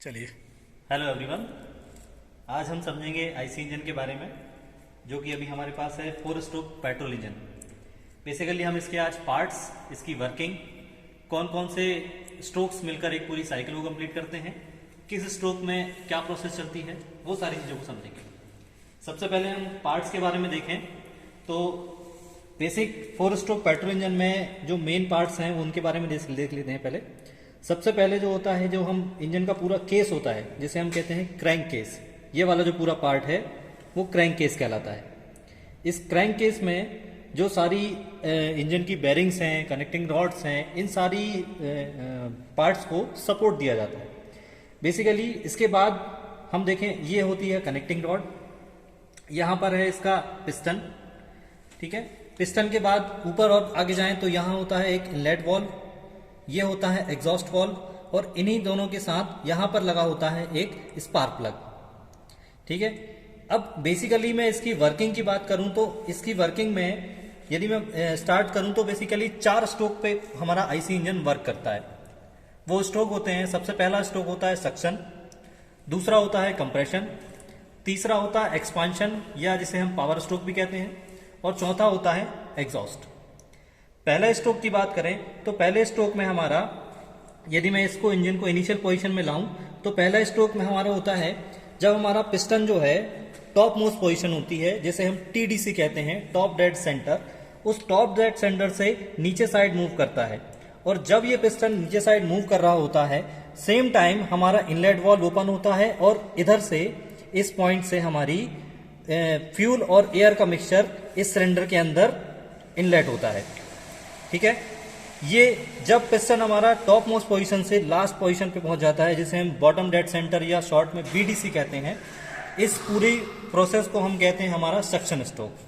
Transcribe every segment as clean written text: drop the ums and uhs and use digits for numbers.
चलिए। Hello everyone, आज हम समझेंगे आईसी इंजन के बारे में, जो कि अभी हमारे पास है 4 स्ट्रोक पेट्रोल इंजन। बेसिकली हम इसके आज पार्ट्स, इसकी वर्किंग, कौन कौन से स्ट्रोक्स मिलकर एक पूरी साइकिल को कंप्लीट करते हैं, किस स्ट्रोक में क्या प्रोसेस चलती है, वो सारी चीज़ों को समझेंगे। सबसे पहले हम पार्ट्स के बारे में देखें तो बेसिक 4 स्ट्रोक पेट्रोल इंजन में जो मेन पार्ट्स हैं उनके बारे में देख लेते हैं। पहले सबसे पहले जो होता है, जो हम इंजन का पूरा केस होता है, जिसे हम कहते हैं क्रैंक केस, ये वाला जो पूरा पार्ट है वो क्रैंक केस कहलाता है। इस क्रैंक केस में जो सारी इंजन की बेरिंग्स हैं, कनेक्टिंग रॉड्स हैं, इन सारी पार्ट्स को सपोर्ट दिया जाता है। बेसिकली इसके बाद हम देखें, ये होती है कनेक्टिंग रॉड, यहाँ पर है इसका पिस्टन, ठीक है। पिस्टन के बाद ऊपर और आगे जाएं तो यहाँ होता है एक इनलेट वाल्व, ये होता है एग्जॉस्ट वाल्व, और इन्हीं दोनों के साथ यहाँ पर लगा होता है एक स्पार्क प्लग, ठीक है। अब बेसिकली मैं इसकी वर्किंग की बात करूं तो इसकी वर्किंग में यदि मैं स्टार्ट करूं तो बेसिकली 4 स्ट्रोक पे हमारा आईसी इंजन वर्क करता है। वो स्ट्रोक होते हैं, सबसे पहला स्ट्रोक होता है सक्शन, दूसरा होता है कंप्रेशन, तीसरा होता है एक्सपांशन या जिसे हम पावर स्ट्रोक भी कहते हैं, और चौथा होता है एग्जॉस्ट। पहला स्ट्रोक की बात करें तो पहले स्ट्रोक में हमारा, यदि मैं इसको इंजन को इनिशियल पोजीशन में लाऊं तो पहला स्ट्रोक में हमारा होता है जब हमारा पिस्टन जो है टॉप मोस्ट पोजीशन होती है, जिसे हम टीडीसी कहते हैं, टॉप डेड सेंटर, उस टॉप डेड सेंटर से नीचे साइड मूव करता है। और जब ये पिस्टन नीचे साइड मूव कर रहा होता है, सेम टाइम हमारा इनलेट वाल्व ओपन होता है और इधर से इस पॉइंट से हमारी फ्यूल और एयर का मिक्सचर इस सिलेंडर के अंदर इनलेट होता है, ठीक है। ये जब पिस्टन हमारा टॉप मोस्ट पोजीशन से लास्ट पोजीशन पे पहुंच जाता है, जिसे हम बॉटम डेड सेंटर या शॉर्ट में बीडीसी कहते हैं, इस पूरी प्रोसेस को हम कहते हैं हमारा सक्शन स्ट्रोक।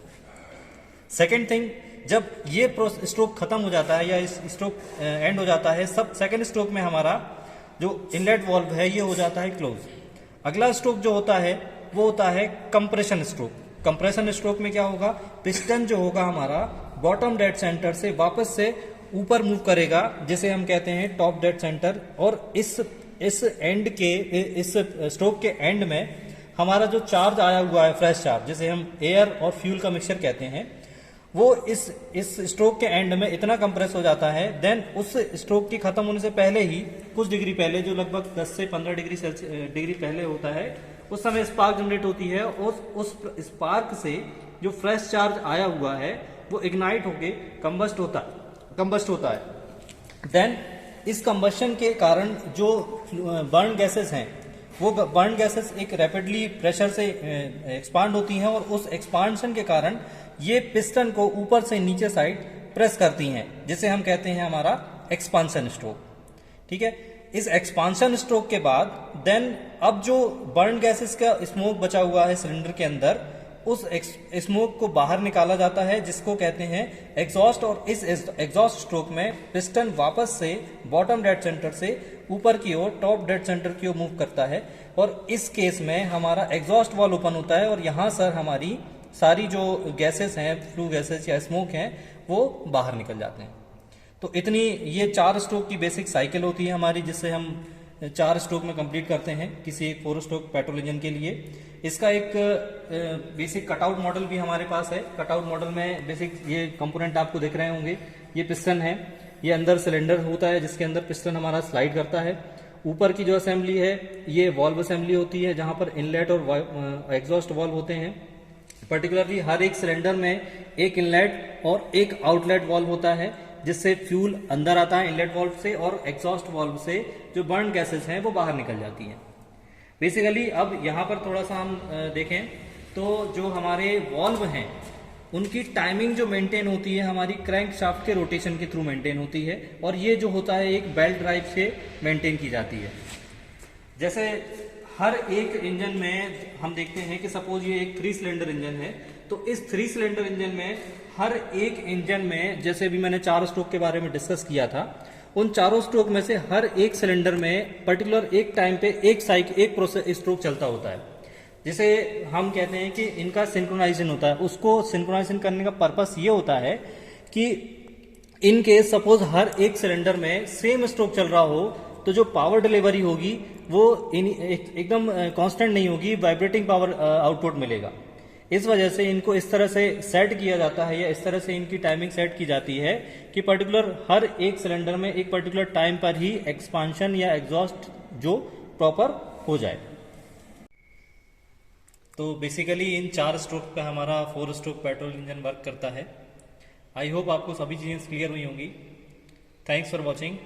सेकेंड थिंग, जब ये स्ट्रोक खत्म हो जाता है या इस स्ट्रोक एंड हो जाता है, सब सेकेंड स्ट्रोक में हमारा जो इनलेट वाल्व है ये हो जाता है क्लोज। अगला स्ट्रोक जो होता है वो होता है कंप्रेशन स्ट्रोक। कंप्रेशन स्ट्रोक में क्या होगा, पिस्टन जो होगा हमारा बॉटम डेड सेंटर से वापस से ऊपर मूव करेगा, जिसे हम कहते हैं टॉप डेड सेंटर, और इस एंड के, इस स्ट्रोक के एंड में हमारा जो चार्ज आया हुआ है, फ्रेश चार्ज, जिसे हम एयर और फ्यूल का मिक्सचर कहते हैं, वो इस स्ट्रोक के एंड में इतना कंप्रेस हो जाता है, देन उस स्ट्रोक की खत्म होने से पहले ही कुछ डिग्री पहले, जो लगभग 10 से 15 डिग्री पहले होता है, उस समय स्पार्क जनरेट होती है। उस स्पार्क से जो फ्रेश चार्ज आया हुआ है वो इग्नाइट होके कंबस्ट होता है। देन इस कंबशन के कारण जो बर्न गैसेस हैं, वो बर्न गैसेस एक रैपिडली प्रेशर से एक्सपांड होती हैं, और उस एक्सपांशन के कारण ये पिस्टन को ऊपर से नीचे साइड प्रेस करती हैं, जिसे हम कहते हैं हमारा एक्सपांशन स्ट्रोक, ठीक है। इस एक्सपांशन स्ट्रोक के बाद देन अब जो बर्न गैसेस का स्मोक बचा हुआ है सिलेंडर के अंदर, उस स्मोक को बाहर निकाला जाता है, जिसको कहते हैं एग्जॉस्ट। और इस एग्जॉस्ट स्ट्रोक में पिस्टन वापस से बॉटम डेड सेंटर से ऊपर की ओर टॉप डेड सेंटर की ओर मूव करता है, और इस केस में हमारा एग्जॉस्ट वाल्व ओपन होता है, और यहाँ सर हमारी सारी जो गैसेस हैं, फ्लू गैसेस या स्मोक हैं, वो बाहर निकल जाते हैं। तो इतनी ये 4 स्ट्रोक की बेसिक साइकिल होती है हमारी, जिससे हम 4 स्ट्रोक में कंप्लीट करते हैं किसी एक 4 स्ट्रोक पेट्रोल इंजन के लिए। इसका एक बेसिक कटआउट मॉडल भी हमारे पास है। कटआउट मॉडल में बेसिक ये कंपोनेंट आपको दिख रहे होंगे। ये पिस्टन है, ये अंदर सिलेंडर होता है जिसके अंदर पिस्टन हमारा स्लाइड करता है। ऊपर की जो असेंबली है ये वॉल्व असेंबली होती है, जहां पर इनलेट और एग्जॉस्ट वॉल्व होते हैं। पर्टिकुलरली हर एक सिलेंडर में एक इनलेट और एक आउटलेट वॉल्व होता है, जिससे फ्यूल अंदर आता है इनलेट वाल्व से, और एग्जॉस्ट वाल्व से जो बर्न गैसेस हैं वो बाहर निकल जाती हैं। बेसिकली अब यहाँ पर थोड़ा सा हम देखें तो जो हमारे वाल्व हैं उनकी टाइमिंग जो मेंटेन होती है हमारी क्रैंक शाफ्ट के रोटेशन के थ्रू मेंटेन होती है, और ये जो होता है एक बेल्ट ड्राइव से मेंटेन की जाती है। जैसे हर एक इंजन में हम देखते हैं कि सपोज ये एक 3 सिलेंडर इंजन है, तो इस 3 सिलेंडर इंजन में हर एक इंजन में, जैसे भी मैंने 4 स्ट्रोक के बारे में डिस्कस किया था, उन 4 स्ट्रोक में से हर एक सिलेंडर में पर्टिकुलर एक टाइम पे एक स्ट्रोक चलता होता है, जिसे हम कहते हैं कि इनका सिंक्रोनाइजेशन होता है। उसको सिंक्रोनाइजेशन करने का पर्पस ये होता है कि इन केस सपोज हर एक सिलेंडर में सेम स्ट्रोक चल रहा हो, तो जो पावर डिलीवरी होगी वो एकदम कांस्टेंट नहीं होगी, वाइब्रेटिंग पावर आउटपुट मिलेगा। इस वजह से इनको इस तरह से सेट किया जाता है या इस तरह से इनकी टाइमिंग सेट की जाती है कि पर्टिकुलर हर एक सिलेंडर में एक पर्टिकुलर टाइम पर ही एक्सपांशन या एग्जॉस्ट जो प्रॉपर हो जाए। तो बेसिकली इन 4 स्ट्रोक पे हमारा 4 स्ट्रोक पेट्रोल इंजन वर्क करता है। आई होप आपको सभी चीज़ें क्लियर हुई होंगी। Thanks for watching.